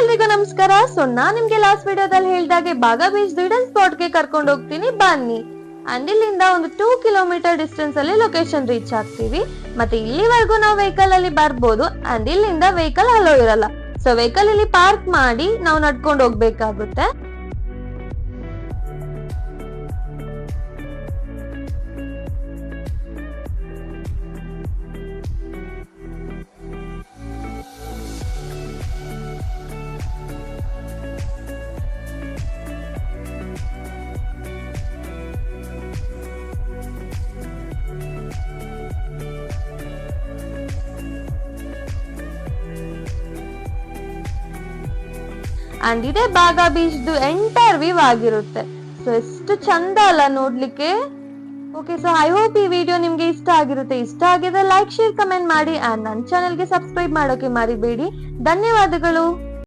ಎಲ್ರಿಗೂ ನಮಸ್ಕಾರ. ಸೊ ನಾನ್ ನಿಮ್ಗೆ ಲಾಸ್ಟ್ ವಿಡಿಯೋದಲ್ಲಿ ಹೇಳಿದಾಗೆ ಬಾಗಾ ಬೀಚ್ ಹಿಡನ್ ಸ್ಪಾಟ್ ಗೆ ಕರ್ಕೊಂಡು ಹೋಗ್ತೀನಿ, ಬನ್ನಿ. ಅಂಡ್ ಇಲ್ಲಿಂದ ಒಂದು 2 ಕಿಲೋಮೀಟರ್ ಡಿಸ್ಟೆನ್ಸ್ ಅಲ್ಲಿ ಲೊಕೇಶನ್ ರೀಚ್ ಆಗ್ತೀವಿ. ಮತ್ತೆ ಇಲ್ಲಿವರೆಗೂ ನಾವು ವೆಹಿಕಲ್ ಅಲ್ಲಿ ಬರ್ಬೋದು. ಅಂಡ್ ಇಲ್ಲಿಂದ ವೆಹಿಕಲ್ ಅಲೋ ಇರಲ್ಲ. ಸೊ ವೆಹಿಕಲ್ ಇಲ್ಲಿ ಪಾರ್ಕ್ ಮಾಡಿ ನಾವು ನಡ್ಕೊಂಡು ಹೋಗ್ಬೇಕಾಗುತ್ತೆ. ಅಂಡ್ ಇದೇ ಬಾಗಾ ಬೀಚ್ ಎಂಟೈರ್ ವ್ಯೂ ಆಗಿರುತ್ತೆ. ಸೊ ಎಷ್ಟು ಚಂದ ಅಲ್ಲ ನೋಡ್ಲಿಕ್ಕೆ. ಓಕೆ, ಸೊ ಐ ಹೋಪ್ ಈ ವಿಡಿಯೋ ನಿಮ್ಗೆ ಇಷ್ಟ ಆಗಿರುತ್ತೆ. ಇಷ್ಟ ಆಗಿದ್ರೆ ಲೈಕ್, ಶೇರ್, ಕಮೆಂಟ್ ಮಾಡಿ. ಅಂಡ್ ನನ್ನ ಚಾನೆಲ್ಗೆ ಸಬ್ಸ್ಕ್ರೈಬ್ ಮಾಡೋಕೆ ಮರಿಬೇಡಿ. ಧನ್ಯವಾದಗಳು.